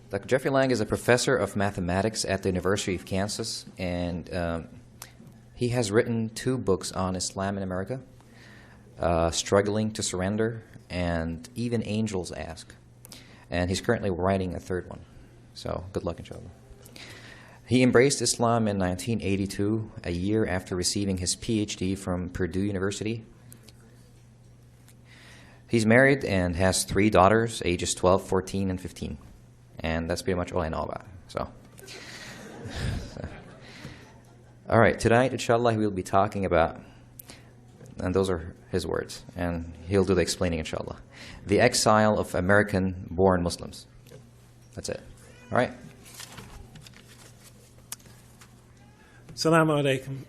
Dr. Jeffrey Lang is a professor of mathematics at the University of Kansas, and he has written 2 books on Islam in America, Struggling to Surrender and Even Angels Ask. And he's currently writing a 3rd one. So good luck, inshallah. He embraced Islam in 1982, a year after receiving his PhD from Purdue University. He's married and has 3 daughters, ages 12, 14, and 15. And that's pretty much all I know about him. So. All right, tonight, inshallah, we'll be talking about, and those are his words, and he'll do the explaining, inshallah, the exile of American-born Muslims. That's it. All right. Assalamu alaikum.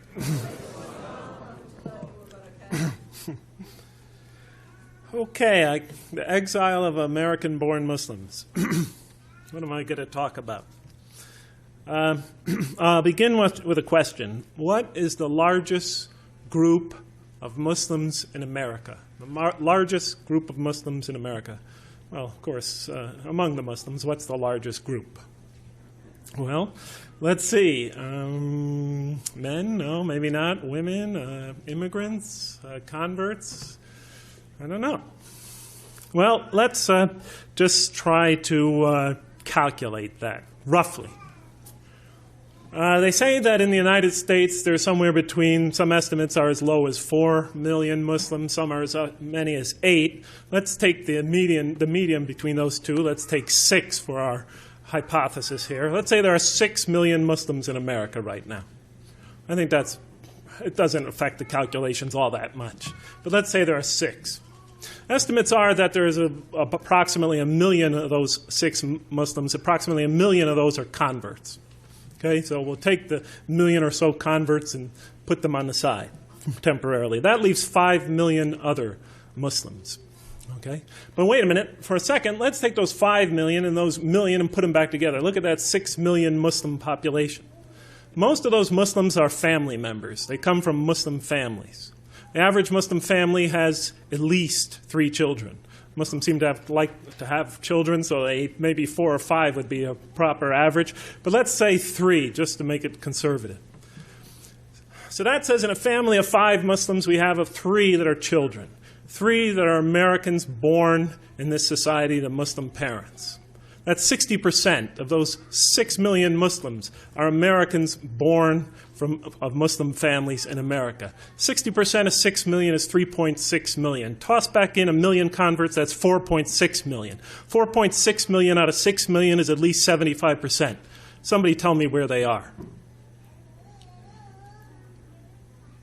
Okay, the exile of American-born Muslims. What am I going to talk about? I'll begin with a question. What is the largest group of Muslims in America? The largest group of Muslims in America? Well, of course, among the Muslims, what's the largest group? Well, let's see. Men? No, maybe not. Women? Immigrants? Converts? I don't know. Well, let's just try to calculate that, roughly. They say that in the United States there's somewhere between, some estimates are as low as 4 million Muslims, some are as many as 8. Let's take the median between those two. Let's take 6 for our hypothesis here. Let's say there are 6 million Muslims in America right now. I think it doesn't affect the calculations all that much. But let's say there are 6. Estimates are that there is approximately 1 million of those 6 Muslims, approximately 1 million of those are converts. Okay, so we'll take the 1 million or so converts and put them on the side temporarily. That leaves 5 million other Muslims. Okay, but wait a minute. For a second, let's take those 5 million and those million and put them back together. Look at that 6 million Muslim population. Most of those Muslims are family members. They come from Muslim families. The average Muslim family has at least 3 children. Muslims seem to like to have children, so maybe 4 or 5 would be a proper average. But let's say 3, just to make it conservative. So that says in a family of 5 Muslims, we have 3 that are children. 3 that are Americans born in this society to Muslim parents. That's 60% of those 6 million Muslims are Americans born of Muslim families in America. 60% of 6 million is 3.6 million. Toss back in 1 million converts, that's 4.6 million. 4.6 million out of 6 million is at least 75%. Somebody tell me where they are.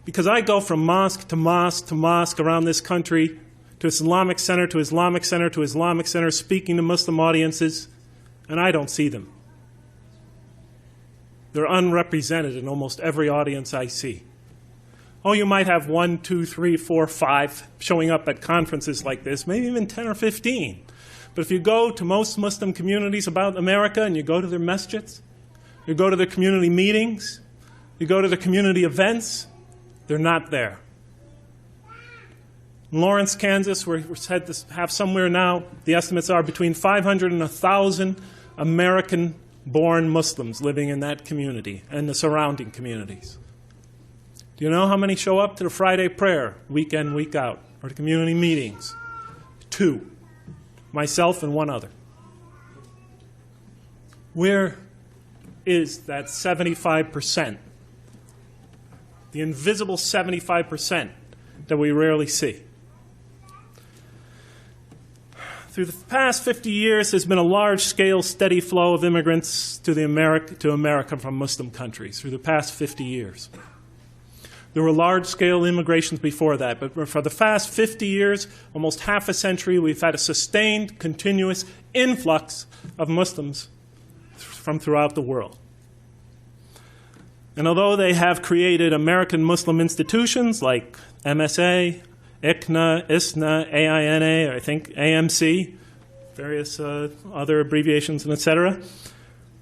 Because I go from mosque to mosque to mosque around this country, to Islamic center to Islamic center to Islamic center, speaking to Muslim audiences, and I don't see them. They're unrepresented in almost every audience I see. Oh, you might have 1, 2, 3, 4, 5 showing up at conferences like this, maybe even 10 or 15. But if you go to most Muslim communities about America and you go to their masjids, you go to their community meetings, you go to their community events, they're not there. In Lawrence, Kansas, we're said to have somewhere now, the estimates are between 500 and 1,000 American-born Muslims living in that community and the surrounding communities. Do you know how many show up to the Friday prayer, week in, week out, or the community meetings? 2. Myself and 1 other. Where is that 75%? The invisible 75% that we rarely see. Through the past 50 years, there's been a large-scale, steady flow of immigrants to America from Muslim countries through the past 50 years. There were large-scale immigrations before that, but for the past 50 years, almost half a century, we've had a sustained, continuous influx of Muslims from throughout the world. And although they have created American Muslim institutions like MSA, ICNA, ISNA, AINA, or I think AMC, various other abbreviations, and etc.,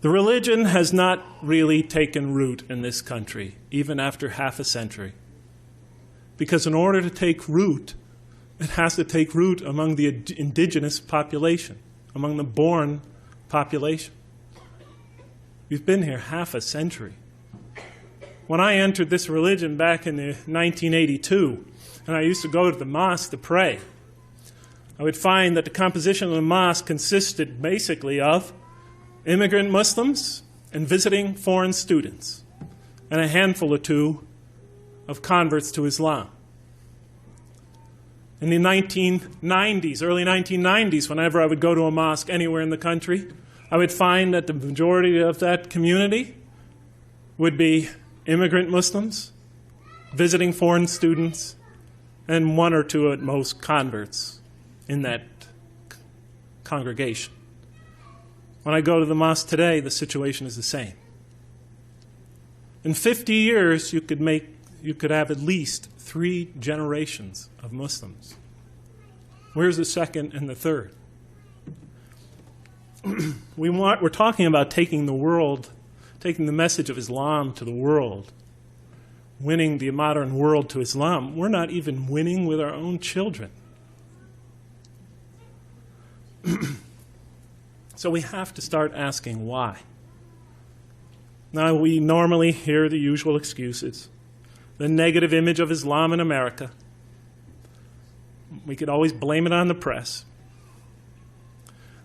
the religion has not really taken root in this country, even after half a century. Because in order to take root, it has to take root among the indigenous population, among the born population. We've been here half a century. When I entered this religion back in 1982, and I used to go to the mosque to pray, I would find that the composition of the mosque consisted basically of immigrant Muslims and visiting foreign students, and a handful or two of converts to Islam. In the 1990s, early 1990s, whenever I would go to a mosque anywhere in the country, I would find that the majority of that community would be immigrant Muslims, visiting foreign students, and one or two at most converts in that congregation. When I go to the mosque today, the situation is the same. In 50 years, you could have at least 3 generations of Muslims. Where's the second and the third? We're talking about taking the message of Islam to the world, winning the modern world to Islam. We're not even winning with our own children. So we have to start asking why. Now, we normally hear the usual excuses. The negative image of Islam in America. We could always blame it on the press.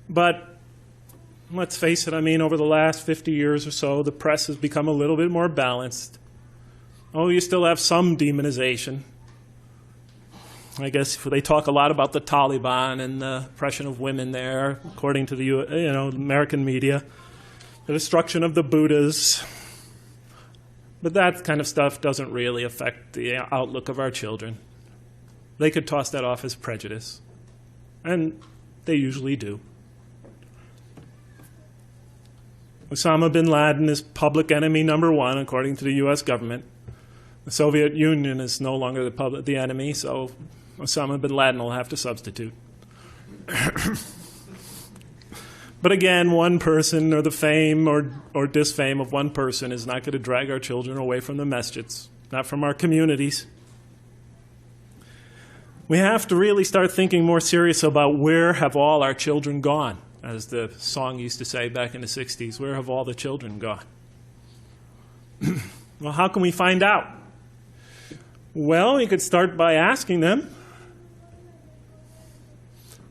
But let's face it, over the last 50 years or so, the press has become a little bit more balanced. Oh, you still have some demonization. I guess they talk a lot about the Taliban and the oppression of women there, according to the American media, the destruction of the Buddhas. But that kind of stuff doesn't really affect the outlook of our children. They could toss that off as prejudice, and they usually do. Osama bin Laden is public enemy number 1, according to the U.S. government. The Soviet Union is no longer the enemy, so Osama bin Laden will have to substitute. But again, one person or the fame or disfame of one person is not going to drag our children away from the masjids, not from our communities. We have to really start thinking more serious about where have all our children gone, as the song used to say back in the 60s, where have all the children gone? Well, how can we find out? Well, you could start by asking them.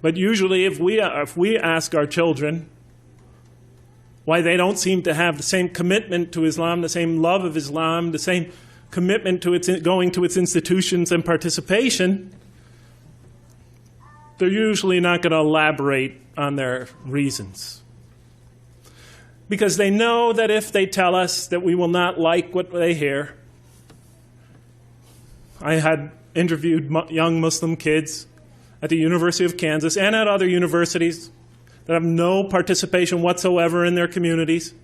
But usually if we ask our children why they don't seem to have the same commitment to Islam, the same love of Islam, the same commitment to going to its institutions and participation, they're usually not going to elaborate on their reasons. Because they know that if they tell us that we will not like what they hear. I had interviewed young Muslim kids at the University of Kansas and at other universities that have no participation whatsoever in their communities.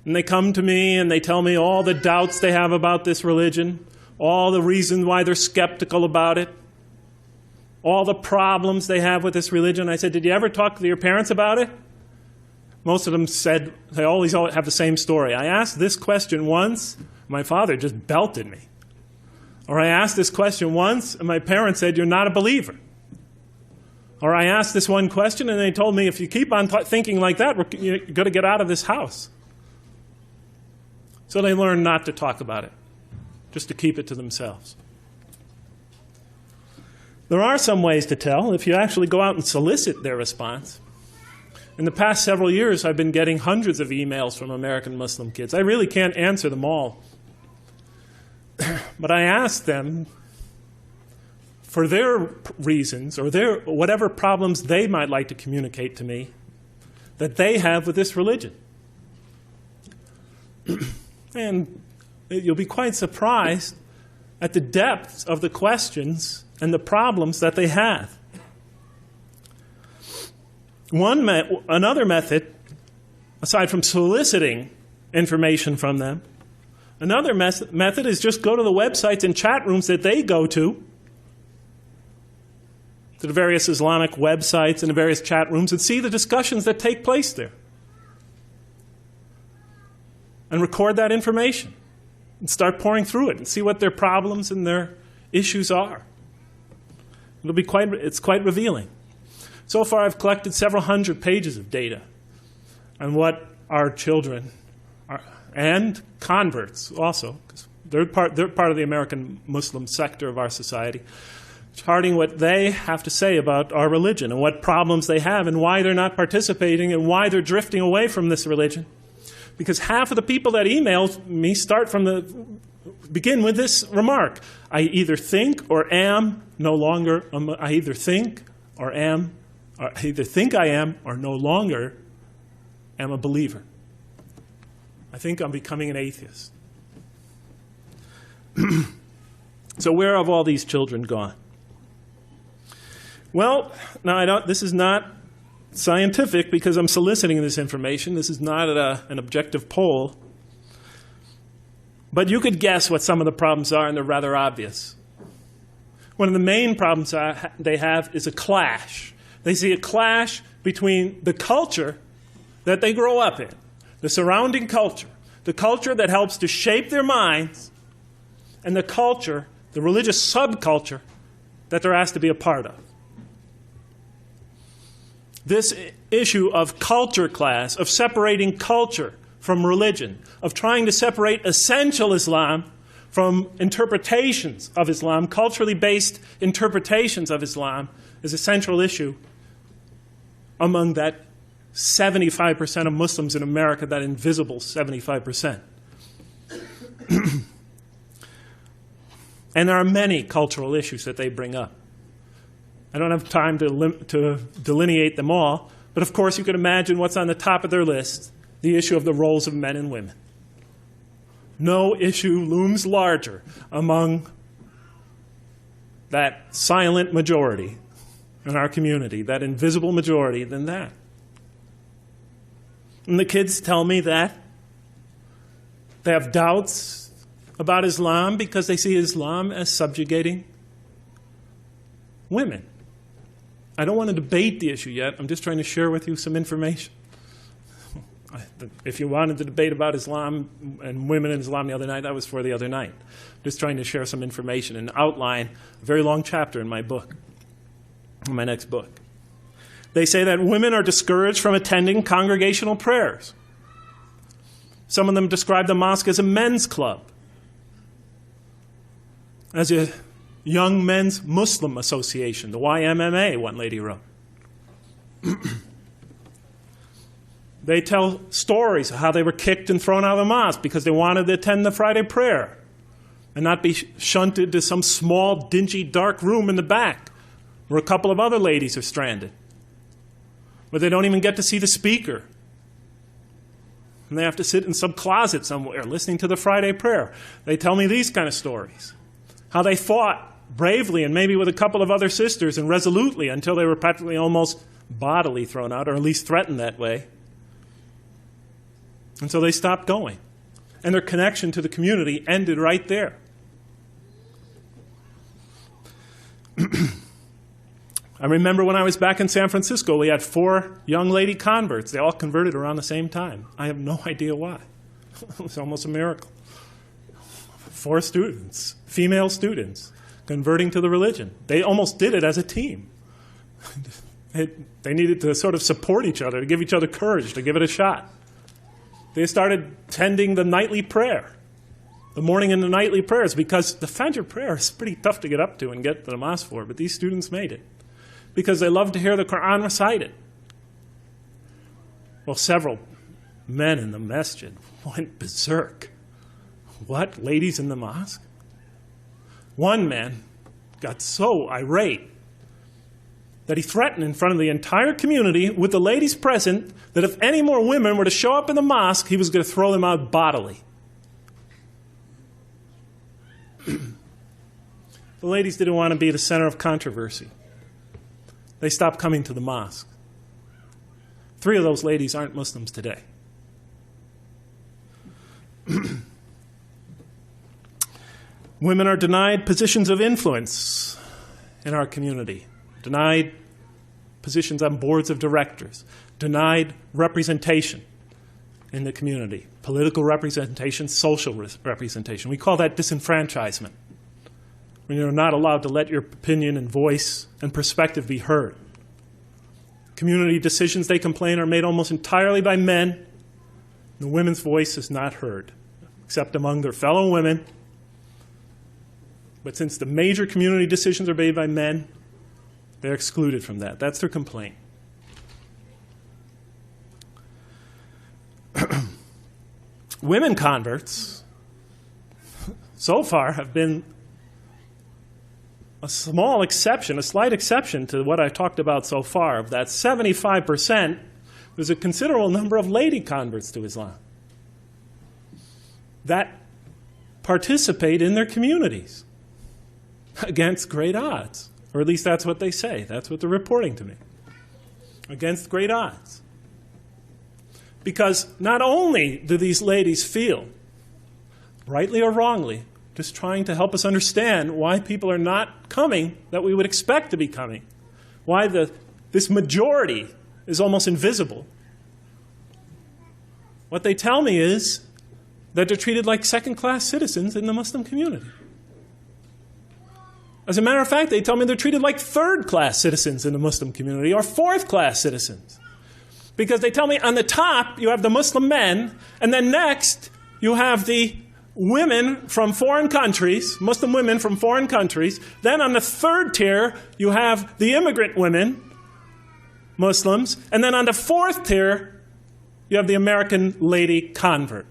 And they come to me and they tell me all the doubts they have about this religion, all the reasons why they're skeptical about it, all the problems they have with this religion. I said, did you ever talk to your parents about it? Most of them said, they always have the same story. I asked this question once, my father just belted me. Or I asked this question once, and my parents said, you're not a believer. Or I asked this one question, and they told me, if you keep on thinking like that, you're going to get out of this house. So they learned not to talk about it, just to keep it to themselves. There are some ways to tell if you actually go out and solicit their response. In the past several years, I've been getting hundreds of emails from American Muslim kids. I really can't answer them all. But I asked them for their reasons or their whatever problems they might like to communicate to me that they have with this religion. And you'll be quite surprised at the depth of the questions and the problems that they have. Another method, aside from soliciting information from them, another method is just go to the websites and chat rooms that they go to the various Islamic websites and the various chat rooms, and see the discussions that take place there. And record that information. And start pouring through it and see what their problems and their issues are. It's quite revealing. So far, I've collected several hundred pages of data on what our children and converts also, because they're part of the American Muslim sector of our society, charting what they have to say about our religion and what problems they have and why they're not participating and why they're drifting away from this religion. Because half of the people that email me begin with this remark: I either think or am no longer, I either think I am or no longer am a believer. I think I'm becoming an atheist. So where have all these children gone? Well, now this is not scientific because I'm soliciting this information. This is not an objective poll. But you could guess what some of the problems are, and they're rather obvious. One of the main problems they have is a clash. They see a clash between the culture that they grow up in, the surrounding culture, the culture that helps to shape their minds, and the culture, the religious subculture, that they're asked to be a part of. This issue of culture class, of separating culture from religion, of trying to separate essential Islam from interpretations of Islam, culturally based interpretations of Islam, is a central issue among that 75% of Muslims in America, that invisible 75%. And there are many cultural issues that they bring up. I don't have time to delineate them all, but of course you can imagine what's on the top of their list: the issue of the roles of men and women. No issue looms larger among that silent majority in our community, that invisible majority, than that. And the kids tell me that they have doubts about Islam because they see Islam as subjugating women. I don't want to debate the issue yet. I'm just trying to share with you some information. If you wanted to debate about Islam and women in Islam the other night, that was for the other night. I'm just trying to share some information and outline a very long chapter in my book, in my next book. They say that women are discouraged from attending congregational prayers. Some of them describe the mosque as a men's club, as a Young Men's Muslim Association, the YMMA, one lady wrote. They tell stories of how they were kicked and thrown out of the mosque because they wanted to attend the Friday prayer and not be shunted to some small, dingy, dark room in the back where a couple of other ladies are stranded, where they don't even get to see the speaker. And they have to sit in some closet somewhere listening to the Friday prayer. They tell me these kind of stories. How they fought bravely and maybe with a couple of other sisters and resolutely until they were practically almost bodily thrown out, or at least threatened that way. And so they stopped going. And their connection to the community ended right there. I remember when I was back in San Francisco, we had 4 young lady converts. They all converted around the same time. I have no idea why. It was almost a miracle. 4 students, female students, converting to the religion. They almost did it as a team. They needed to sort of support each other, to give each other courage, to give it a shot. They started attending the nightly prayer, the morning and the nightly prayers, because the Fajr prayer is pretty tough to get up to and get to the mosque for, but these students made it because they loved to hear the Quran recited. Well, several men in the masjid went berserk. What? Ladies in the mosque? One man got so irate that he threatened in front of the entire community with the ladies present that if any more women were to show up in the mosque, he was going to throw them out bodily. The ladies didn't want to be the center of controversy. They stopped coming to the mosque. 3 of those ladies aren't Muslims today. Women are denied positions of influence in our community, denied positions on boards of directors, denied representation in the community, political representation, social representation. We call that disenfranchisement, when you're not allowed to let your opinion and voice and perspective be heard. Community decisions, they complain, are made almost entirely by men The women's voice is not heard, except among their fellow women. But since the major community decisions are made by men, they're excluded from that. That's their complaint. Women converts, so far, have been a small exception, a slight exception to what I've talked about so far. Of that 75%, there's a considerable number of lady converts to Islam that participate in their communities against great odds. Or at least that's what they say. That's what they're reporting to me. Against great odds. Because not only do these ladies feel, rightly or wrongly, just trying to help us understand why people are not coming that we would expect to be coming, why this majority is almost invisible. What they tell me is that they're treated like second-class citizens in the Muslim community. As a matter of fact, they tell me they're treated like third-class citizens in the Muslim community or fourth-class citizens. Because they tell me on the top you have the Muslim men, and then next you have the women from foreign countries, Muslim women from foreign countries. Then on the third tier you have the immigrant women, Muslims. And then on the fourth tier you have the American lady convert.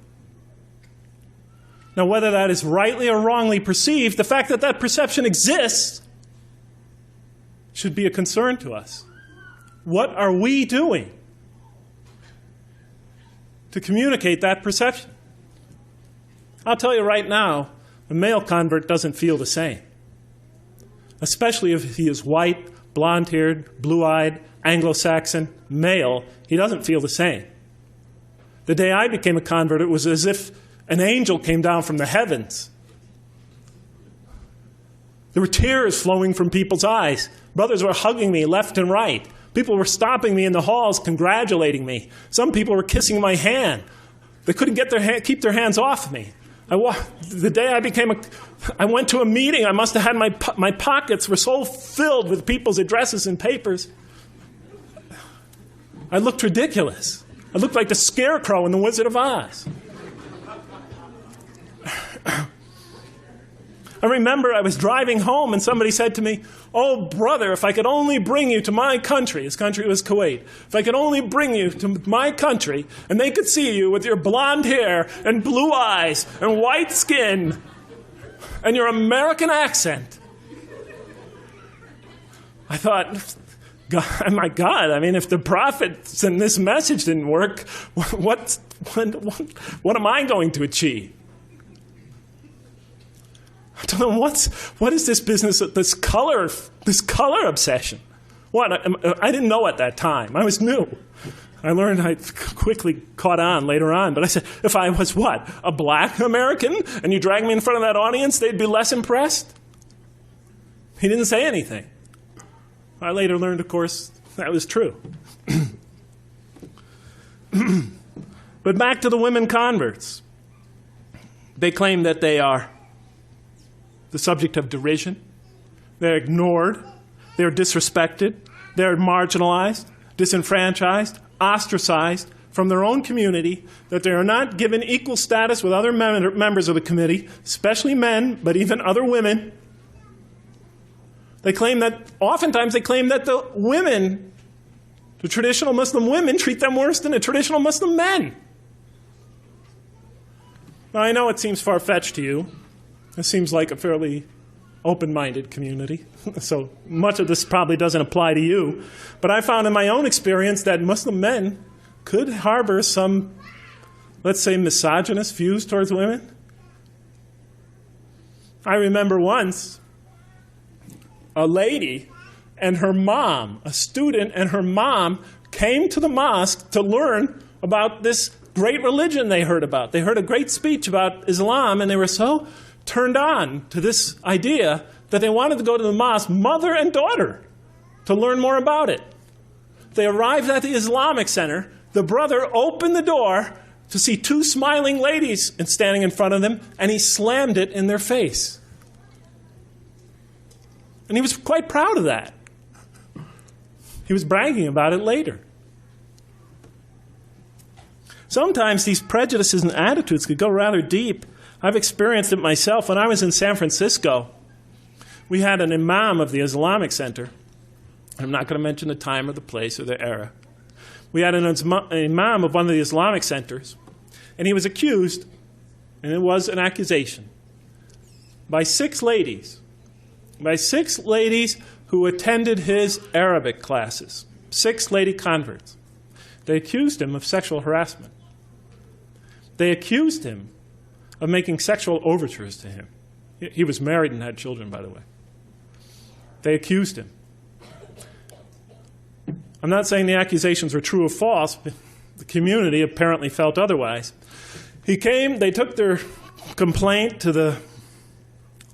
Now, whether that is rightly or wrongly perceived, the fact that that perception exists should be a concern to us. What are we doing to communicate that perception? I'll tell you right now, a male convert doesn't feel the same. Especially if he is white, blonde-haired, blue-eyed, Anglo-Saxon, male, he doesn't feel the same. The day I became a convert, it was as if an angel came down from the heavens. There were tears flowing from people's eyes. Brothers were hugging me left and right. People were stopping me in the halls, congratulating me. Some people were kissing my hand. They couldn't keep their hands off me. The day I went to a meeting, I must have had my pockets were so filled with people's addresses and papers. I looked ridiculous. I looked like the Scarecrow in The Wizard of Oz. I remember I was driving home and somebody said to me, "Oh, brother, if I could only bring you to my country," his country was Kuwait, "if I could only bring you to my country and they could see you with your blonde hair and blue eyes and white skin and your American accent." I thought, God, my God, I mean, if the prophets and this message didn't work, what am I going to achieve? I don't know what is this business of this color obsession? What I didn't know at that time. I was new. I learned. I quickly caught on later on. But I said, if I was what, a black American, and you drag me in front of that audience, they'd be less impressed. He didn't say anything. I later learned, of course, that was true. But back to the women converts. They claim that they are the subject of derision. They're ignored. They're disrespected. They're marginalized, disenfranchised, ostracized from their own community, that they are not given equal status with other members of the committee, especially men, but even other women. Oftentimes they claim that the women, the traditional Muslim women, treat them worse than the traditional Muslim men. Now, I know it seems far-fetched to you. It seems like a fairly open-minded community, so much of this probably doesn't apply to you. But I found in my own experience that Muslim men could harbor some, let's say, misogynist views towards women. I remember once a lady and her mom, a student and her mom, came to the mosque to learn about this great religion they heard about. They heard a great speech about Islam, and they were so turned on to this idea that they wanted to go to the mosque, mother and daughter, to learn more about it. They arrived at the Islamic Center. The brother opened the door to see two smiling ladies standing in front of them, and he slammed it in their face. And he was quite proud of that. He was bragging about it later. Sometimes these prejudices and attitudes could go rather deep. I've experienced it myself. When I was in San Francisco, we had an imam of the Islamic Center. I'm not going to mention the time or the place or the era. We had an imam of one of the Islamic centers, and he was accused, and it was an accusation, by six ladies who attended his Arabic classes, 6 lady converts. They accused him of sexual harassment. They accused him of making sexual overtures to him. He was married and had children, by the way. They accused him. I'm not saying the accusations were true or false, but the community apparently felt otherwise. He came, they took their complaint to the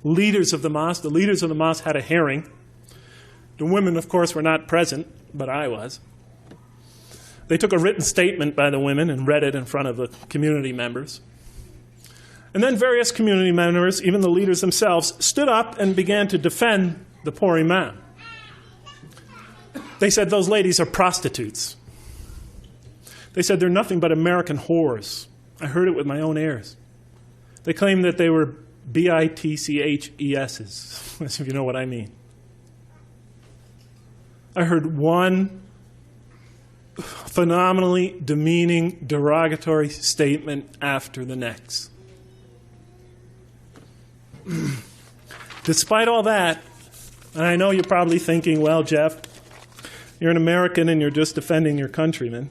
leaders of the mosque. The leaders of the mosque had a hearing. The women, of course, were not present, but I was. They took a written statement by the women and read it in front of the community members. And then various community members, even the leaders themselves, stood up and began to defend the poor imam. They said those ladies are prostitutes. They said they're nothing but American whores. I heard it with my own ears. They claimed that they were bitches, if you know what I mean. I heard one phenomenally demeaning, derogatory statement after the next. Despite all that, and I know you're probably thinking, well, Jeff, you're an American and you're just defending your countrymen.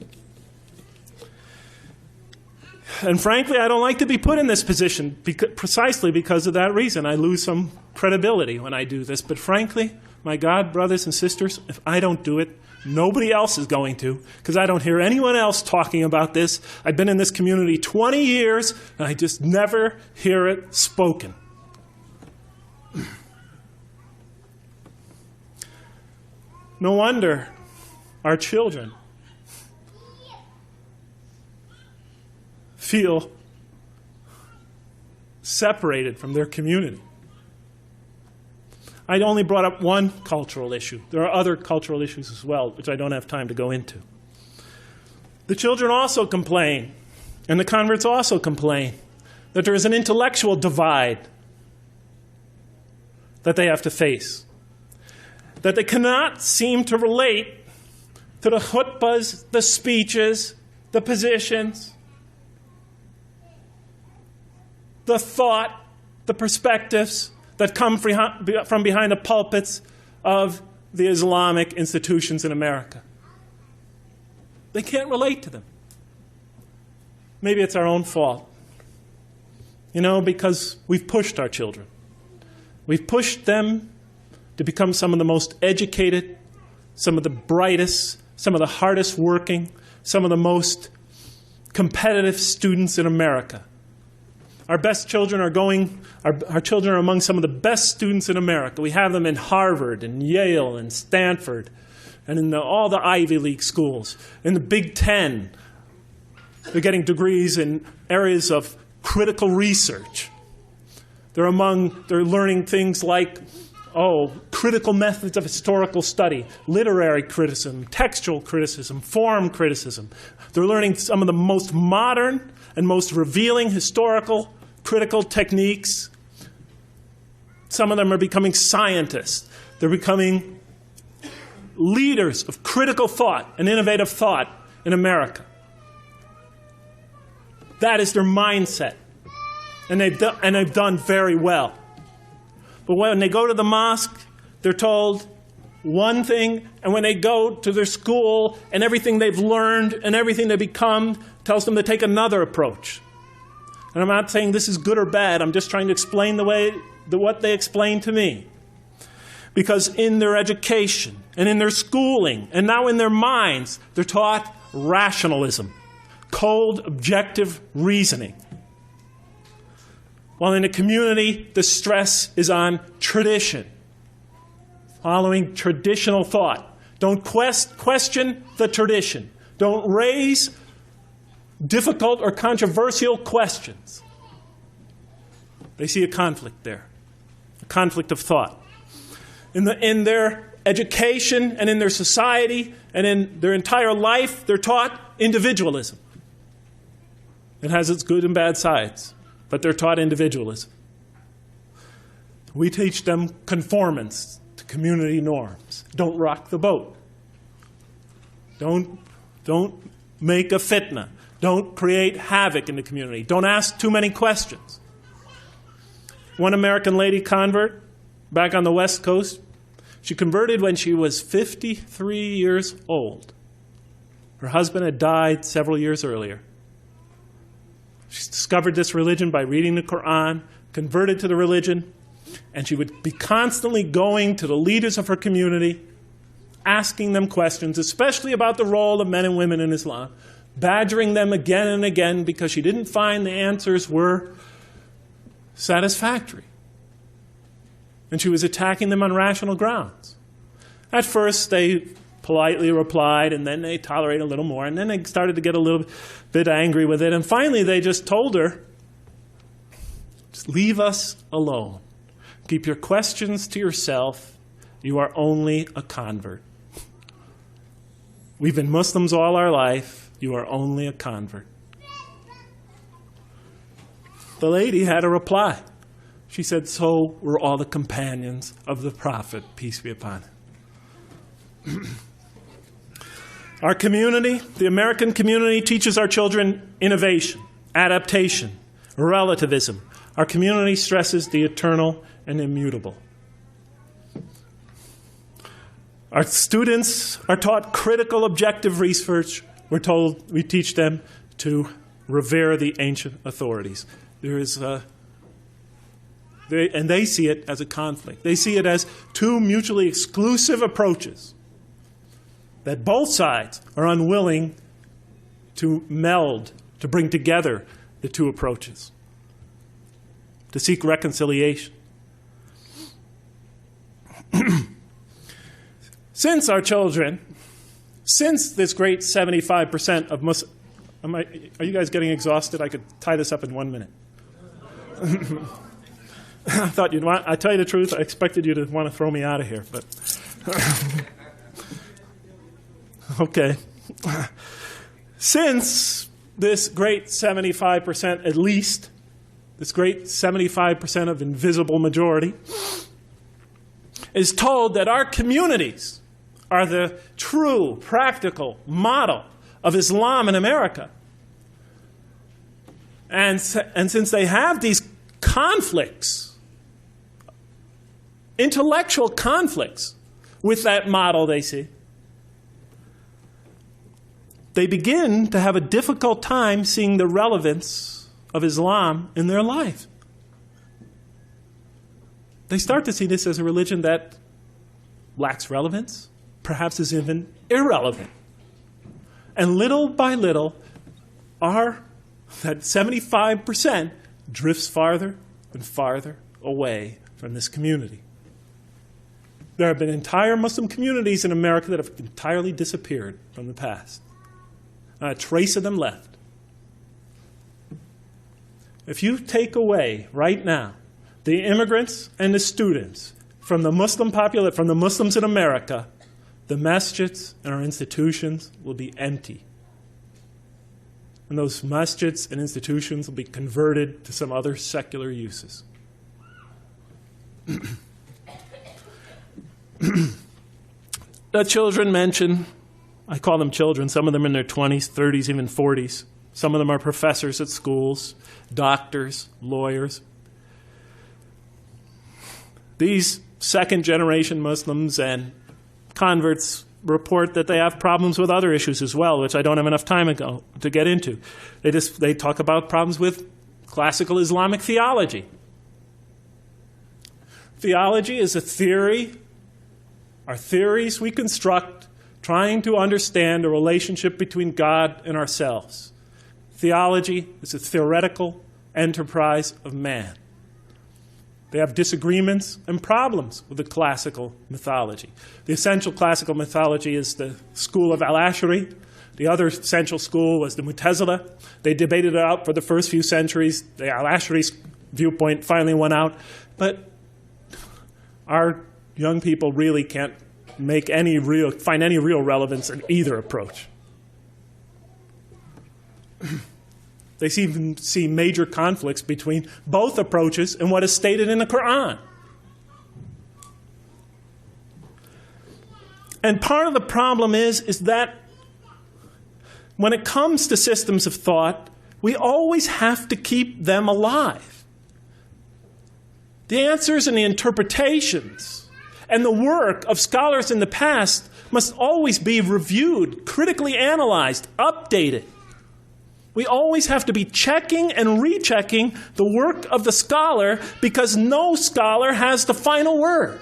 And frankly, I don't like to be put in this position precisely because of that reason. I lose some credibility when I do this. But frankly, my God, brothers and sisters, if I don't do it, nobody else is going to, because I don't hear anyone else talking about this. I've been in this community 20 years, and I just never hear it spoken. No wonder our children feel separated from their community. I only brought up one cultural issue. There are other cultural issues as well, which I don't have time to go into. The children also complain, and the converts also complain, that there is an intellectual divide that they have to face, that they cannot seem to relate to the khutbahs, the speeches, the positions, the thought, the perspectives that come from behind the pulpits of the Islamic institutions in America. They can't relate to them. Maybe it's our own fault. You know, because we've pushed our children. We've pushed them to become some of the most educated, some of the brightest, some of the hardest working, some of the most competitive students in America. Our best children are our children are among some of the best students in America. We have them in Harvard and Yale and Stanford and in all the Ivy League schools. In the Big Ten, they're getting degrees in areas of critical research. They're learning things like, critical methods of historical study, literary criticism, textual criticism, form criticism. They're learning some of the most modern and most revealing historical critical techniques. Some of them are becoming scientists. They're becoming leaders of critical thought and innovative thought in America. That is their mindset. And they've done very well. But when they go to the mosque, they're told one thing, and when they go to their school and everything they've learned and everything they become tells them to take another approach. And I'm not saying this is good or bad. I'm just trying to explain what they explain to me. Because in their education and in their schooling and now in their minds, they're taught rationalism, cold, objective reasoning. While in the community, the stress is on tradition, following traditional thought. Don't question the tradition. Don't raise difficult or controversial questions. They see a conflict there, a conflict of thought. In their education and in their society and in their entire life, they're taught individualism. It has its good and bad sides, but they're taught individualism. We teach them conformance to community norms. Don't rock the boat. Don't make a fitna. Don't create havoc in the community. Don't ask too many questions. One American lady convert back on the West Coast, she converted when she was 53 years old. Her husband had died several years earlier. She discovered this religion by reading the Quran, converted to the religion, and she would be constantly going to the leaders of her community, asking them questions, especially about the role of men and women in Islam, badgering them again and again because she didn't find the answers were satisfactory. And she was attacking them on rational grounds. At first, they politely replied, and then they tolerated a little more, and then they started to get a little bit angry with it, and finally they just told her, just leave us alone. Keep your questions to yourself. You are only a convert. We've been Muslims all our life. You are only a convert. The lady had a reply. She said, so were all the companions of the Prophet, peace be upon him. Our community, the American community, teaches our children innovation, adaptation, relativism. Our community stresses the eternal and immutable. Our students are taught critical objective research. We teach them to revere the ancient authorities. And they see it as a conflict. They see it as two mutually exclusive approaches that both sides are unwilling to meld, to bring together the two approaches, to seek reconciliation. Since our children, since this great 75% of Muslims, are you guys getting exhausted? I could tie this up in 1 minute. I thought you'd want, I tell you the truth, I expected you to want to throw me out of here, but okay. Since this great 75%, at least, this great 75% of invisible majority, is told that our communities are the true, practical model of Islam in America. And since they have these conflicts, intellectual conflicts with that model they see, they begin to have a difficult time seeing the relevance of Islam in their life. They start to see this as a religion that lacks relevance, perhaps is even irrelevant. And little by little, that 75% drifts farther and farther away from this community. There have been entire Muslim communities in America that have entirely disappeared from the past. Not a trace of them left. If you take away right now the immigrants and the students from the Muslim from the Muslims in America, the masjids and our institutions will be empty. And those masjids and institutions will be converted to some other secular uses. The children mentioned, I call them children, some of them in their 20s, 30s, even 40s. Some of them are professors at schools, doctors, lawyers. These second-generation Muslims and converts report that they have problems with other issues as well, which I don't have enough time ago to get into. They talk about problems with classical Islamic theology. Theology is a theory, are theories we construct trying to understand a relationship between God and ourselves. Theology is a theoretical enterprise of man. They have disagreements and problems with the classical mythology. The essential classical mythology is the school of Al-Ash'ari. The other essential school was the Mu'tazila. They debated it out for the first few centuries. The Al-Ash'ari's viewpoint finally won out. But our young people really can't find any real relevance in either approach. They even see major conflicts between both approaches and what is stated in the Quran. And part of the problem is that when it comes to systems of thought, we always have to keep them alive. The answers and the interpretations and the work of scholars in the past must always be reviewed, critically analyzed, updated. We always have to be checking and rechecking the work of the scholar because no scholar has the final word.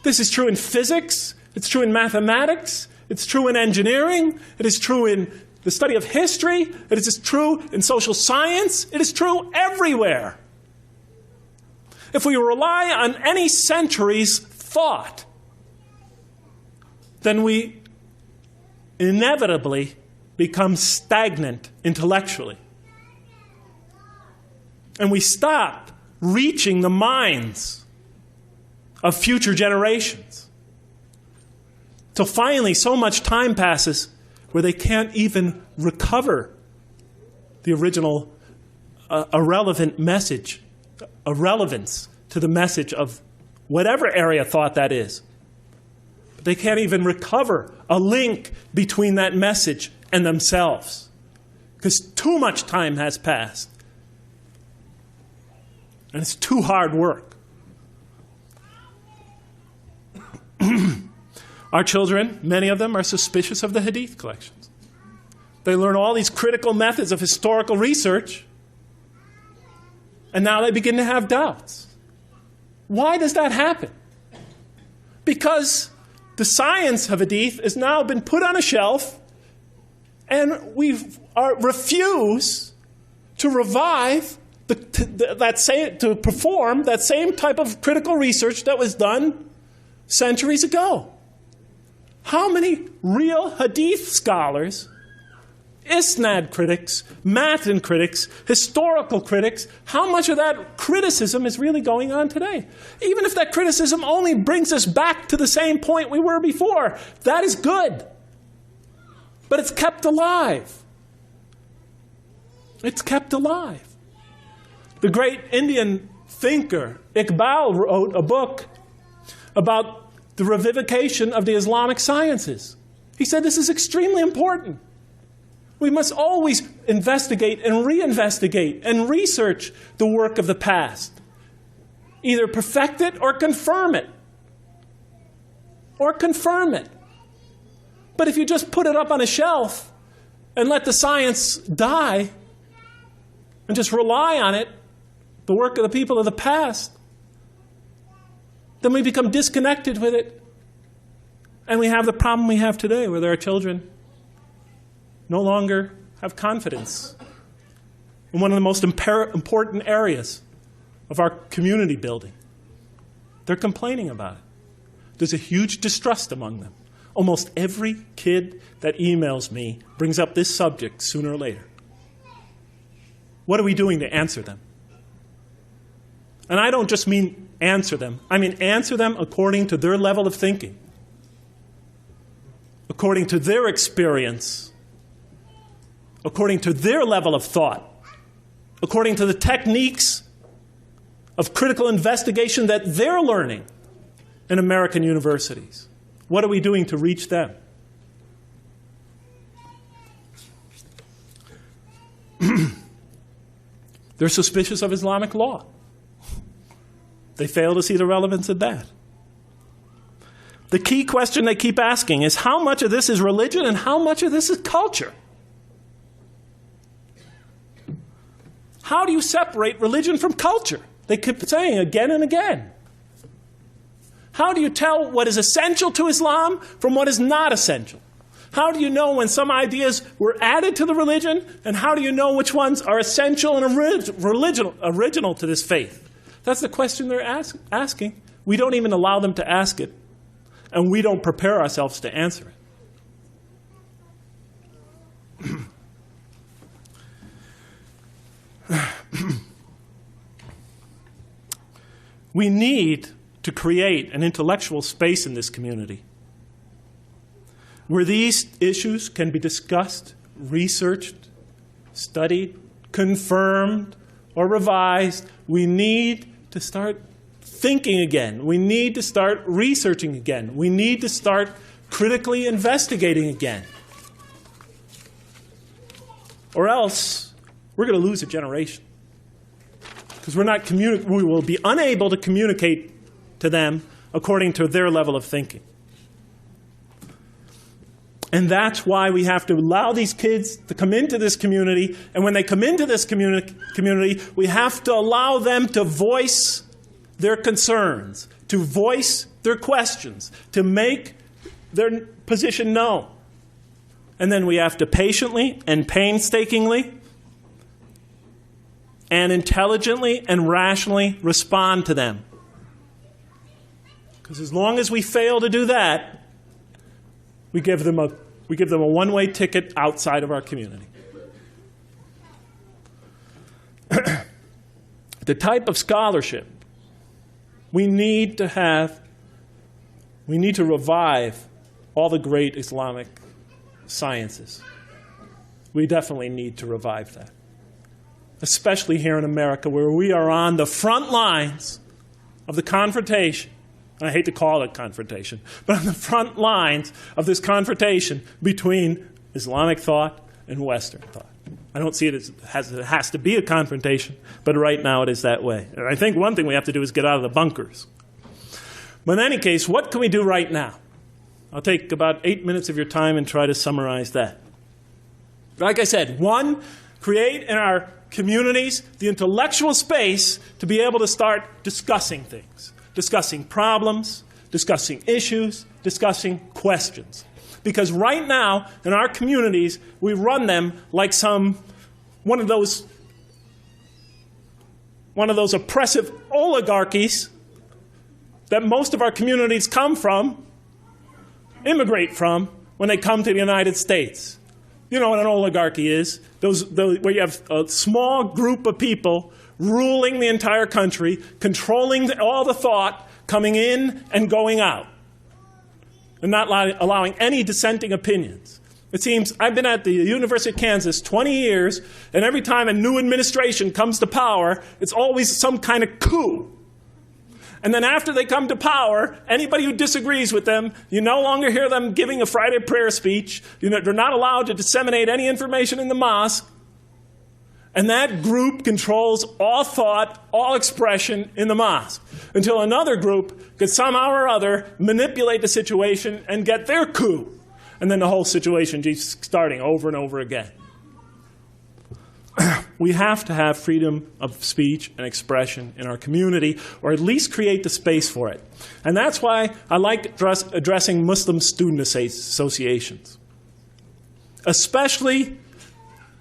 This is true in physics, it's true in mathematics, it's true in engineering, it is true in the study of history, it is true in social science, it is true everywhere. If we rely on any century's thought, then we inevitably become stagnant intellectually. And we stop reaching the minds of future generations. Till finally so much time passes where they can't even recover the original irrelevant message, irrelevance to the message of whatever area of thought that is. But they can't even recover a link between that message and themselves because too much time has passed. And it's too hard work. Our children, many of them, are suspicious of the Hadith collections. They learn all these critical methods of historical research, and now they begin to have doubts. Why does that happen? Because the science of Hadith has now been put on a shelf, and we refuse to revive, to perform that same type of critical research that was done centuries ago. How many real Hadith scholars, Isnad critics, Matan critics, historical critics, how much of that criticism is really going on today? Even if that criticism only brings us back to the same point we were before, that is good. But it's kept alive. It's kept alive. The great Indian thinker Iqbal wrote a book about the revivification of the Islamic sciences. He said this is extremely important. We must always investigate and reinvestigate and research the work of the past. Either perfect it or confirm it. Or confirm it. But if you just put it up on a shelf and let the science die and just rely on it, the work of the people of the past, then we become disconnected with it. And we have the problem we have today where our children no longer have confidence in one of the most important areas of our community building. They're complaining about it. There's a huge distrust among them. Almost every kid that emails me brings up this subject sooner or later. What are we doing to answer them? And I don't just mean answer them. I mean answer them according to their level of thinking, according to their experience, according to their level of thought, according to the techniques of critical investigation that they're learning in American universities. What are we doing to reach them? They're suspicious of Islamic law. They fail to see the relevance of that. The key question they keep asking is how much of this is religion and how much of this is culture? How do you separate religion from culture? They keep saying again and again. How do you tell what is essential to Islam from what is not essential? How do you know when some ideas were added to the religion, and how do you know which ones are essential and original to this faith? That's the question they're asking. We don't even allow them to ask it, and we don't prepare ourselves to answer it. We need to create an intellectual space in this community where these issues can be discussed, researched, studied, confirmed, or revised. We need to start thinking again. We need to start researching again. We need to start critically investigating again. Or else, we're going to lose a generation. Because we will be unable to communicate to them according to their level of thinking. And that's why we have to allow these kids to come into this community. And when they come into this community, we have to allow them to voice their concerns, to voice their questions, to make their position known. And then we have to patiently and painstakingly and intelligently and rationally respond to them. Because as long as we fail to do that, we give them a one-way ticket outside of our community. The type of scholarship we need to revive all the great Islamic sciences. We definitely need to revive that. Especially here in America, where we are on the front lines of the confrontation. I hate to call it confrontation, but on the front lines of this confrontation between Islamic thought and Western thought. I don't see it as it has to be a confrontation, but right now it is that way. And I think one thing we have to do is get out of the bunkers. But in any case, what can we do right now? I'll take about 8 minutes of your time and try to summarize that. Like I said, one, create in our communities the intellectual space to be able to start discussing things. Discussing problems, discussing issues, discussing questions. Because right now, in our communities, we run them like one of those oppressive oligarchies that most of our communities immigrate from when they come to the United States. You know what an oligarchy is? Where you have a small group of people ruling the entire country, controlling all the thought coming in and going out, and not allowing any dissenting opinions. It seems I've been at the University of Kansas 20 years, and every time a new administration comes to power, it's always some kind of coup. And then after they come to power, anybody who disagrees with them, you no longer hear them giving a Friday prayer speech. They're not allowed to disseminate any information in the mosque. And that group controls all thought, all expression in the mosque, until another group could somehow or other manipulate the situation and get their coup. And then the whole situation keeps starting over and over again. We have to have freedom of speech and expression in our community, or at least create the space for it. And that's why I like addressing Muslim student associations, especially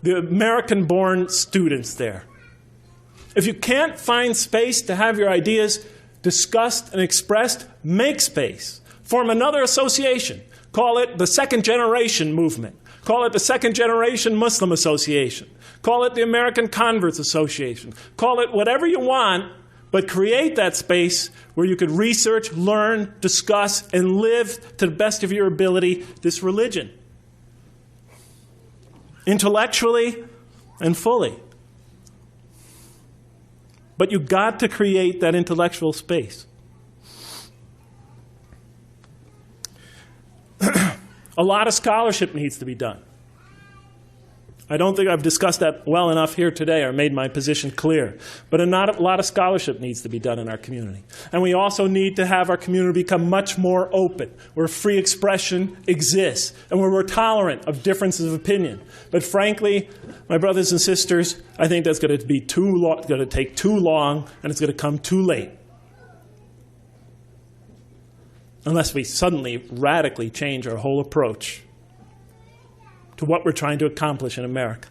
the American-born students there. If you can't find space to have your ideas discussed and expressed, make space. Form another association. Call it the Second Generation Movement. Call it the Second Generation Muslim Association. Call it the American Converts Association. Call it whatever you want, but create that space where you could research, learn, discuss, and live to the best of your ability this religion. Intellectually and fully. But you've got to create that intellectual space. A lot of scholarship needs to be done. I don't think I've discussed that well enough here today or made my position clear. But a lot of scholarship needs to be done in our community. And we also need to have our community become much more open, where free expression exists, and where we're tolerant of differences of opinion. But frankly, my brothers and sisters, I think that's going to be going to take too long, and it's going to come too late. Unless we suddenly radically change our whole approach to what we're trying to accomplish in America.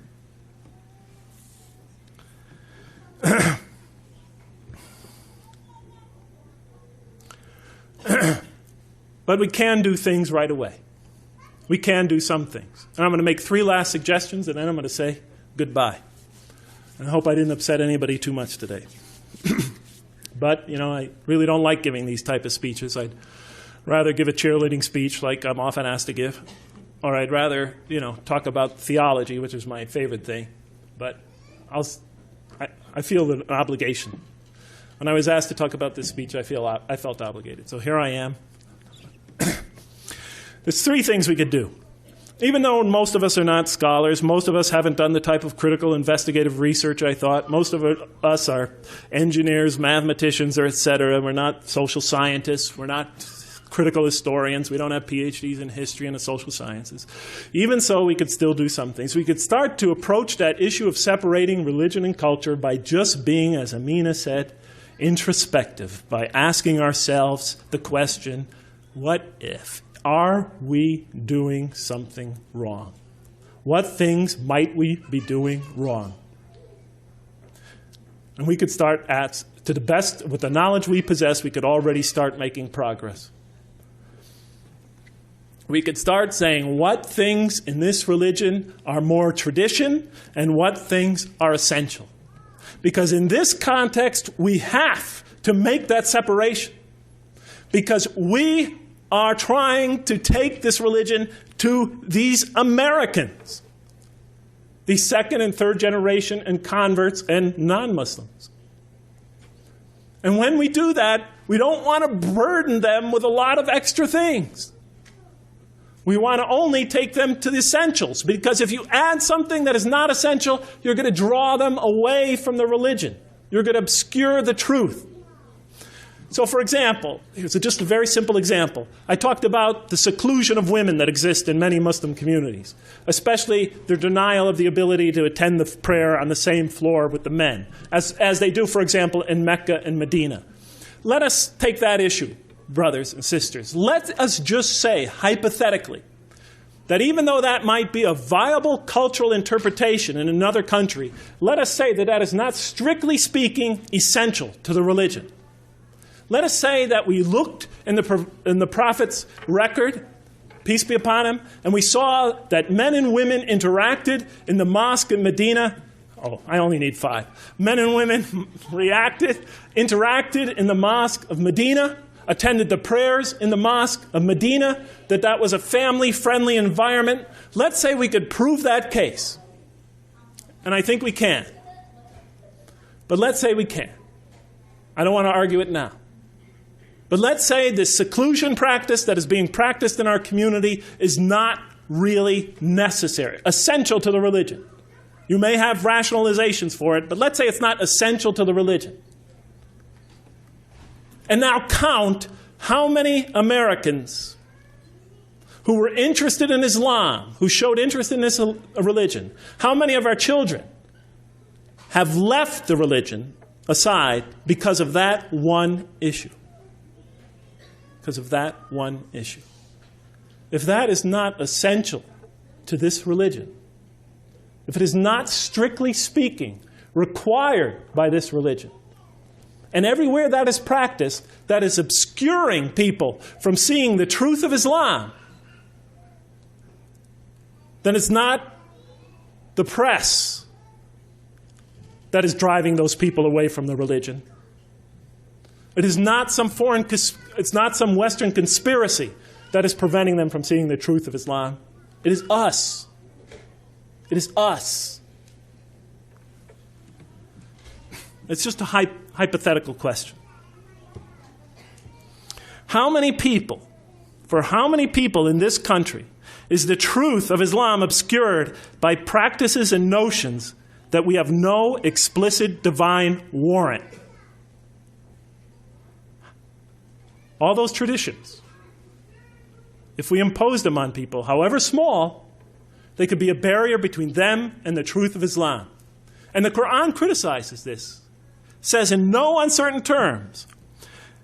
But we can do things right away. We can do some things. And I'm going to make 3 last suggestions, and then I'm going to say goodbye. And I hope I didn't upset anybody too much today. But, I really don't like giving these type of speeches. I'd rather give a cheerleading speech like I'm often asked to give. Or I'd rather, talk about theology, which is my favorite thing. but I feel an obligation. When I was asked to talk about this speech, I felt obligated. So here I am. There's three things we could do. Even though most of us are not scholars, most of us haven't done the type of critical investigative research I thought. Most of us are engineers, mathematicians, or et cetera. We're not social scientists. We're not critical historians. We don't have PhDs in history and the social sciences. Even so, we could still do some things. We could start to approach that issue of separating religion and culture by just being, as Amina said, introspective, by asking ourselves the question, what if? Are we doing something wrong? What things might we be doing wrong? And we could start to the best, with the knowledge we possess, we could already start making progress. We could start saying what things in this religion are more tradition and what things are essential. Because in this context, we have to make that separation. Because we are trying to take this religion to these Americans, these second and third generation and converts and non-Muslims. And when we do that, we don't want to burden them with a lot of extra things. We want to only take them to the essentials, because if you add something that is not essential, you're going to draw them away from the religion. You're going to obscure the truth. So, for example, here's just a very simple example. I talked about the seclusion of women that exist in many Muslim communities, especially their denial of the ability to attend the prayer on the same floor with the men, as they do, for example, in Mecca and Medina. Let us take that issue, brothers and sisters. Let us just say, hypothetically, that even though that might be a viable cultural interpretation in another country, let us say that that is not, strictly speaking, essential to the religion. Let us say that we looked in the Prophet's record, peace be upon him, and we saw that men and women interacted in the mosque in Medina. Oh, I only need 5. Men and women interacted in the mosque of Medina, attended the prayers in the mosque of Medina, that was a family-friendly environment. Let's say we could prove that case. And I think we can. But let's say we can. I don't want to argue it now. But let's say this seclusion practice that is being practiced in our community is not really necessary, essential to the religion. You may have rationalizations for it, but let's say it's not essential to the religion. And now count how many Americans who were interested in Islam, who showed interest in this religion, how many of our children have left the religion aside because of that one issue. Because of that one issue. If that is not essential to this religion, if it is not, strictly speaking, required by this religion, and everywhere that is practiced, that is obscuring people from seeing the truth of Islam, then it's not the press that is driving those people away from the religion. It is not some it's not some Western conspiracy that is preventing them from seeing the truth of Islam. It is us. It is us. It's just a hypothetical question. For how many people in this country is the truth of Islam obscured by practices and notions that we have no explicit divine warrant? All those traditions, if we impose them on people, however small, they could be a barrier between them and the truth of Islam. And the Quran criticizes this. It says in no uncertain terms,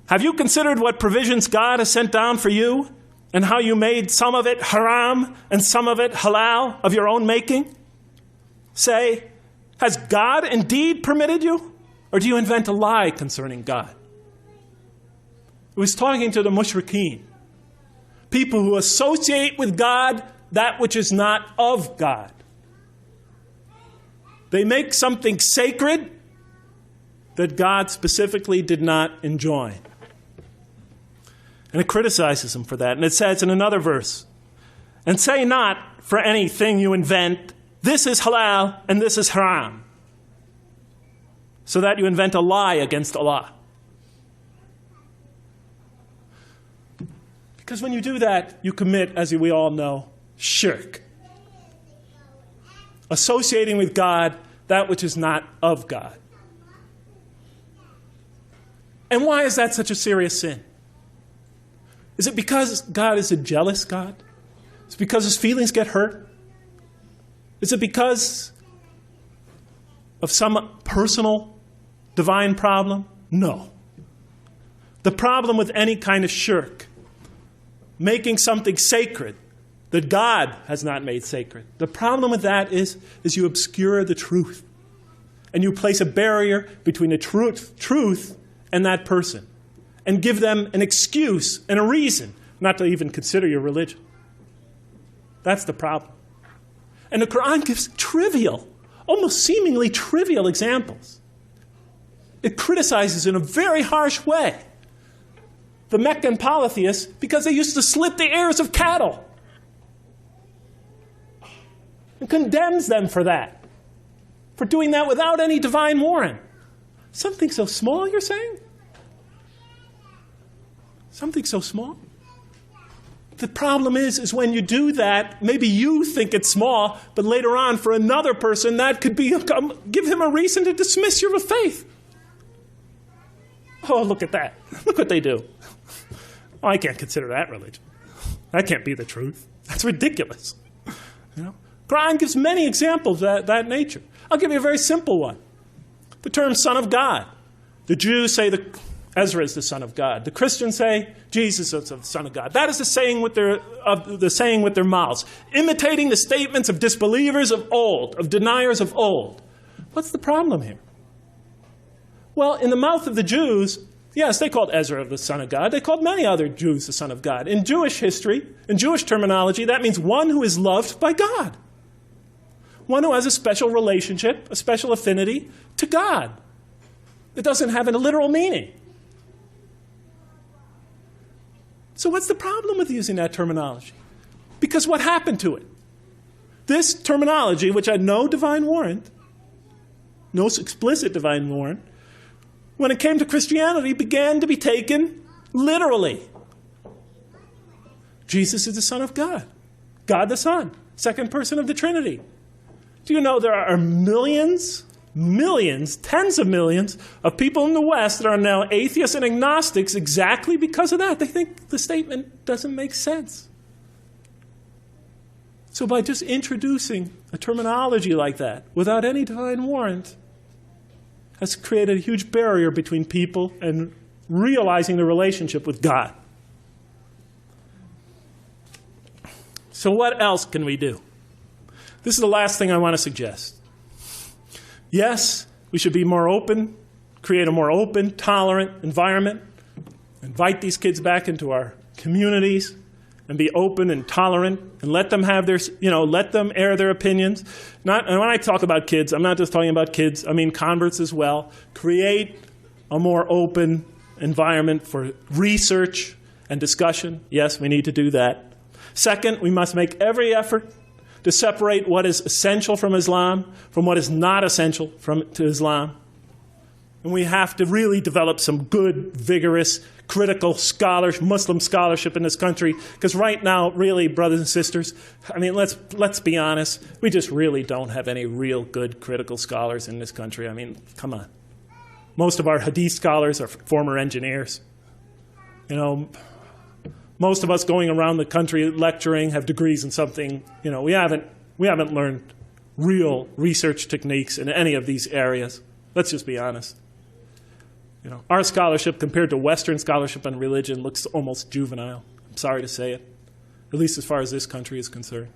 have you considered what provisions God has sent down for you and how you made some of it haram and some of it halal of your own making? Say, has God indeed permitted you? Or do you invent a lie concerning God? It was talking to the mushrikeen, people who associate with God that which is not of God. They make something sacred that God specifically did not enjoin. And it criticizes them for that. And it says in another verse, and say not for anything you invent this is halal and this is haram, so that you invent a lie against Allah. Because when you do that, you commit, as we all know, shirk. Associating with God that which is not of God. And why is that such a serious sin? Is it because God is a jealous God? Is it because his feelings get hurt? Is it because of some personal divine problem? No. The problem with any kind of shirk, making something sacred that God has not made sacred, the problem with that is you obscure the truth. And you place a barrier between the truth and that person. And give them an excuse and a reason not to even consider your religion. That's the problem. And the Quran gives trivial, almost seemingly trivial examples. It criticizes in a very harsh way the Meccan polytheists because they used to slit the ears of cattle. And condemns them for that. For doing that without any divine warrant. Something so small, you're saying? Something so small? The problem is when you do that, maybe you think it's small, but later on for another person, that could be give him a reason to dismiss your faith. Oh, look at that. Look what they do. Oh, I can't consider that religion. That can't be the truth. That's ridiculous. You know? Quran gives many examples of that nature. I'll give you a very simple one. The term son of God. The Jews say Ezra is the son of God. The Christians say Jesus is the son of God. That is the saying with their mouths, imitating the statements of disbelievers of old, of deniers of old. What's the problem here? Well, in the mouth of the Jews, yes, they called Ezra the son of God. They called many other Jews the son of God. In Jewish history, in Jewish terminology, that means one who is loved by God. One who has a special relationship, a special affinity to God. It doesn't have a literal meaning. So what's the problem with using that terminology? Because what happened to it? This terminology, which had no divine warrant, no explicit divine warrant, when it came to Christianity, began to be taken literally. Jesus is the Son of God. God the Son, second person of the Trinity. Do you know there are millions, tens of millions of people in the West that are now atheists and agnostics exactly because of that? They think the statement doesn't make sense. So by just introducing a terminology like that without any divine warrant has created a huge barrier between people and realizing the relationship with God. So what else can we do? This is the last thing I want to suggest. Yes, we should be more open, create a more open, tolerant environment, invite these kids back into our communities, and be open and tolerant, and let them have their, let them air their opinions. And when I talk about kids, I'm not just talking about kids, I mean converts as well. Create a more open environment for research and discussion. Yes, we need to do that. Second, we must make every effort to separate what is essential from Islam from what is not essential to Islam. And we have to really develop some good, vigorous, critical Muslim scholarship in this country. Because right now, really, brothers and sisters, I mean, let's be honest, we just really don't have any real good critical scholars in this country. I mean, come on. Most of our hadith scholars are former engineers. Most of us going around the country lecturing have degrees in something. We haven't learned real research techniques in any of these areas. Let's just be honest. Our scholarship compared to Western scholarship on religion looks almost juvenile. I'm sorry to say it, at least as far as this country is concerned.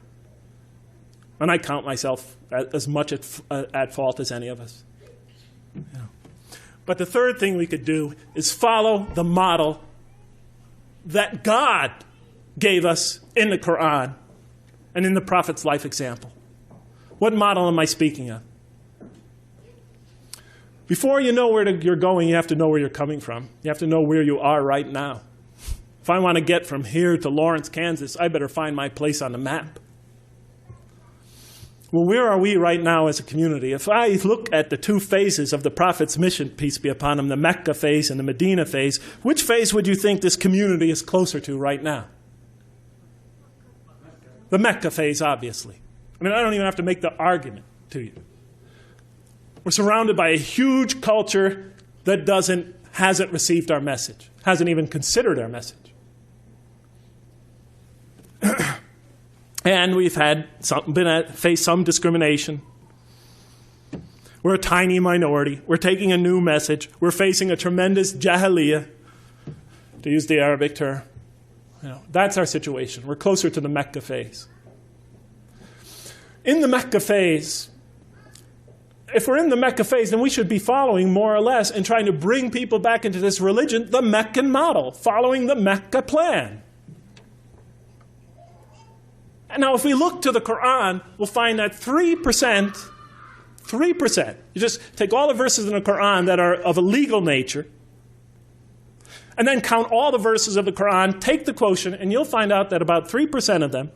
And I count myself as much at fault as any of us. But the third thing we could do is follow the model that God gave us in the Quran and in the Prophet's life example. What model am I speaking of? Before you know where you're going, you have to know where you're coming from. You have to know where you are right now. If I want to get from here to Lawrence, Kansas, I better find my place on the map. Well, where are we right now as a community? If I look at the two phases of the Prophet's mission, peace be upon him, the Mecca phase and the Medina phase, which phase would you think this community is closer to right now? The Mecca phase, obviously. I mean, I don't even have to make the argument to you. We're surrounded by a huge culture that hasn't received our message, hasn't even considered our message. And we've faced some discrimination. We're a tiny minority. We're taking a new message. We're facing a tremendous jahiliyyah, to use the Arabic term. That's our situation. We're closer to the Mecca phase. In the Mecca phase, if we're in the Mecca phase, then we should be following more or less and trying to bring people back into this religion, the Meccan model, following the Mecca plan. And now if we look to the Quran, we'll find that 3%, you just take all the verses in the Quran that are of a legal nature, and then count all the verses of the Quran, take the quotient, and you'll find out that about 3% of them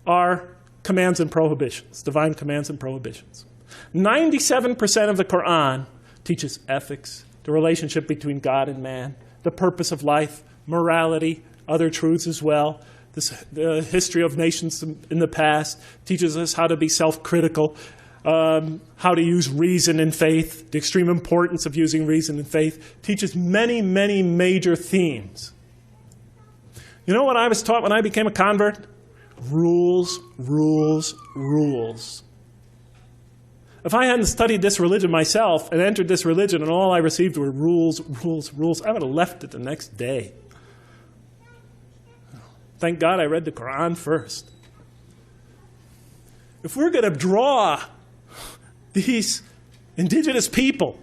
are commands and prohibitions, divine commands and prohibitions. 97% of the Quran teaches ethics, the relationship between God and man, the purpose of life, morality, other truths as well. The history of nations in the past teaches us how to be self-critical, how to use reason and faith, the extreme importance of using reason and faith, teaches many, many major themes. You know what I was taught when I became a convert? Rules, rules, rules. If I hadn't studied this religion myself and entered this religion and all I received were rules, rules, rules, I would have left it the next day. Thank God I read the Quran first. If we're going to draw these indigenous people,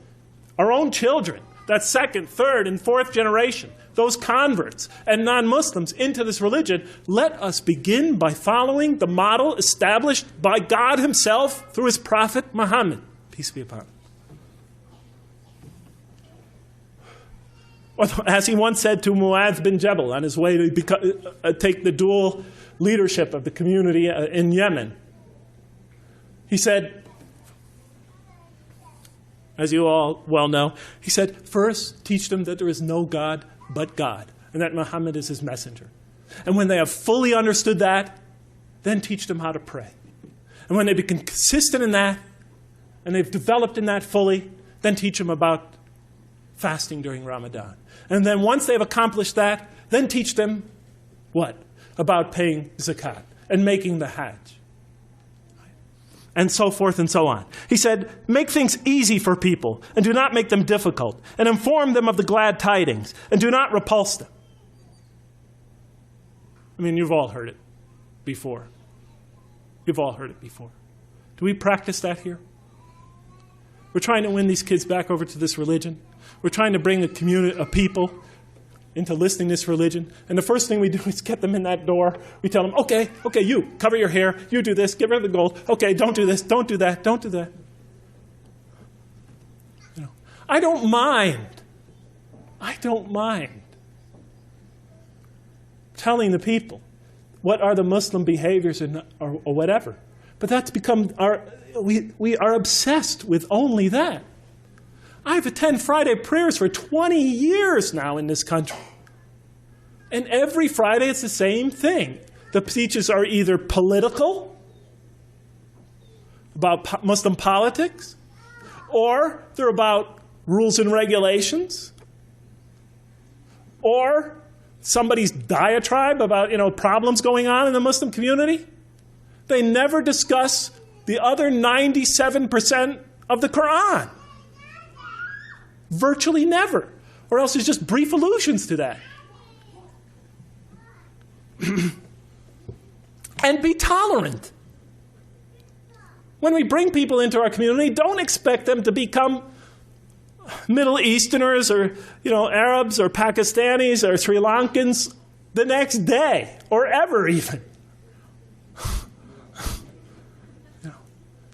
our own children, that second, third, and fourth generation, those converts and non-Muslims into this religion, let us begin by following the model established by God himself through his prophet Muhammad, peace be upon him. As he once said to Mu'adh bin Jabal on his way to take the dual leadership of the community in Yemen, he said, as you all well know, he said, first teach them that there is no God but God, and that Muhammad is his messenger. And when they have fully understood that, then teach them how to pray. And when they become consistent in that, and they've developed in that fully, then teach them about fasting during Ramadan. And then once they've accomplished that, then teach them what? About paying zakat and making the hajj. And so forth and so on. He said, make things easy for people and do not make them difficult, and inform them of the glad tidings and do not repulse them. I mean, you've all heard it before. You've all heard it before. Do we practice that here? We're trying to win these kids back over to this religion. We're trying to bring a community of people into listening to this religion. And the first thing we do is get them in that door. We tell them, okay, you cover your hair. You do this. Get rid of the gold. Okay, don't do this. Don't do that. Don't do that. I don't mind telling the people what are the Muslim behaviors or whatever. But that's become we are obsessed with only that. I've attended Friday prayers for 20 years now in this country. And every Friday it's the same thing. The speeches are either political, about Muslim politics, or they're about rules and regulations, or somebody's diatribe about, problems going on in the Muslim community. They never discuss the other 97% of the Quran. Virtually never. Or else there's just brief allusions to that. And be tolerant. When we bring people into our community, don't expect them to become Middle Easterners or, Arabs or Pakistanis or Sri Lankans the next day or ever even.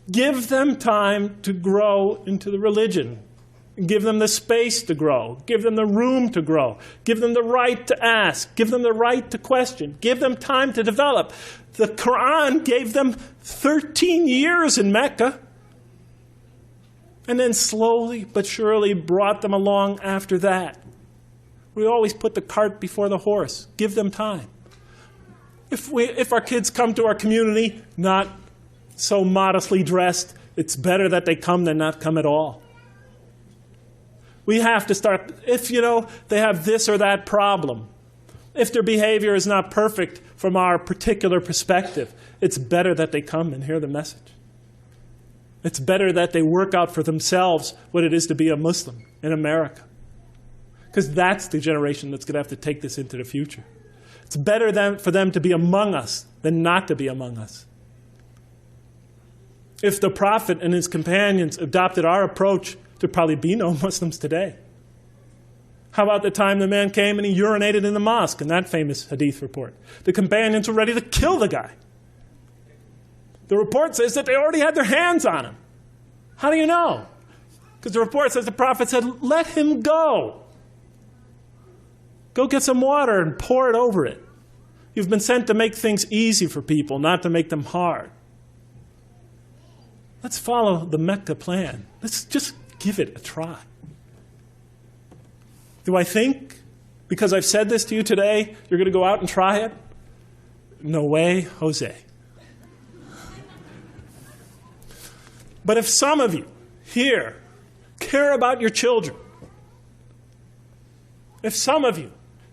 Give them time to grow into the religion. Give them the space to grow. Give them the room to grow. Give them the right to ask. Give them the right to question. Give them time to develop. The Quran gave them 13 years in Mecca, and then slowly but surely brought them along after that. We always put the cart before the horse. Give them time. If our kids come to our community not so modestly dressed, it's better that they come than not come at all. We have to start, if they have this or that problem, if their behavior is not perfect from our particular perspective, it's better that they come and hear the message. It's better that they work out for themselves what it is to be a Muslim in America. Because that's the generation that's going to have to take this into the future. It's better for them to be among us than not to be among us. If the Prophet and his companions adopted our approach, there'd probably be no Muslims today. How about the time the man came and he urinated in the mosque in that famous hadith report? The companions were ready to kill the guy. The report says that they already had their hands on him. How do you know? Because the report says the Prophet said, let him go. Go get some water and pour it over it. You've been sent to make things easy for people, not to make them hard. Let's follow the Mecca plan. Let's just give it a try. Do I think, because I've said this to you today, you're going to go out and try it? No way, Jose. But if some of you here care about your children, if some of you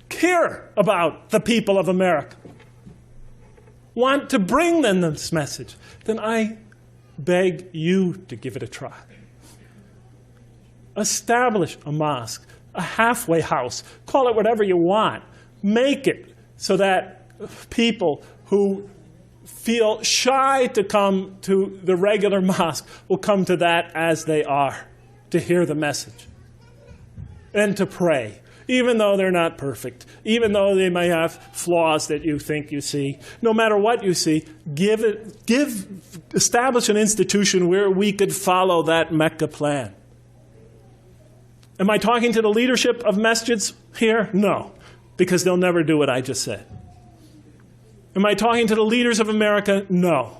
care about the people of America, want to bring them this message, then I beg you to give it a try. Establish a mosque, a halfway house, call it whatever you want. Make it so that people who feel shy to come to the regular mosque will come to that as they are, to hear the message and to pray. Even though they're not perfect, even though they may have flaws that you think you see, no matter what you see, establish an institution where we could follow that Mecca plan. Am I talking to the leadership of masjids here? No, because they'll never do what I just said. Am I talking to the leaders of America? No,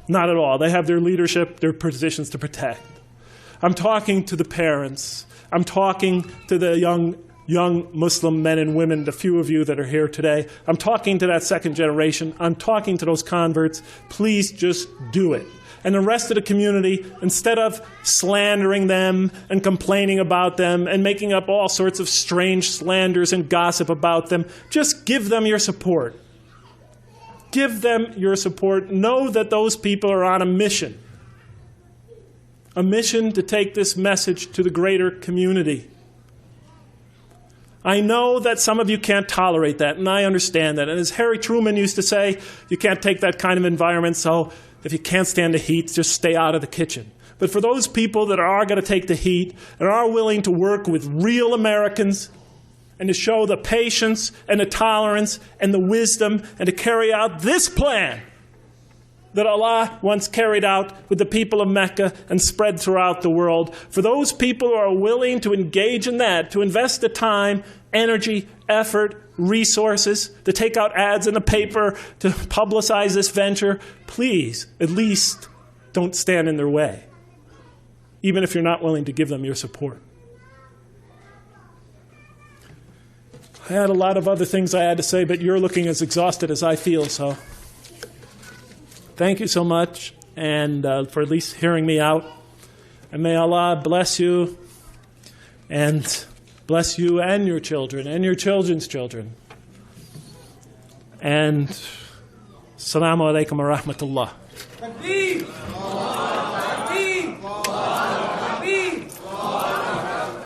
not at all. They have their leadership, their positions to protect. I'm talking to the parents. I'm talking to the young Muslim men and women, the few of you that are here today. I'm talking to that second generation. I'm talking to those converts. Please just do it. And the rest of the community, instead of slandering them and complaining about them and making up all sorts of strange slanders and gossip about them, just give them your support. Give them your support. Know that those people are on a mission to take this message to the greater community. I know that some of you can't tolerate that, and I understand that. And as Harry Truman used to say, you can't take that kind of environment, so if you can't stand the heat, just stay out of the kitchen. But for those people that are going to take the heat and are willing to work with real Americans and to show the patience and the tolerance and the wisdom and to carry out this plan that Allah once carried out with the people of Mecca and spread throughout the world, for those people who are willing to engage in that, to invest the time, energy, effort, resources, to take out ads in the paper, to publicize this venture, please, at least don't stand in their way, even if you're not willing to give them your support. I had a lot of other things I had to say, but you're looking as exhausted as I feel, so thank you so much, and for at least hearing me out. And may Allah bless you and your children and your children's children. And Assalamu alaikum wa rahmatullah.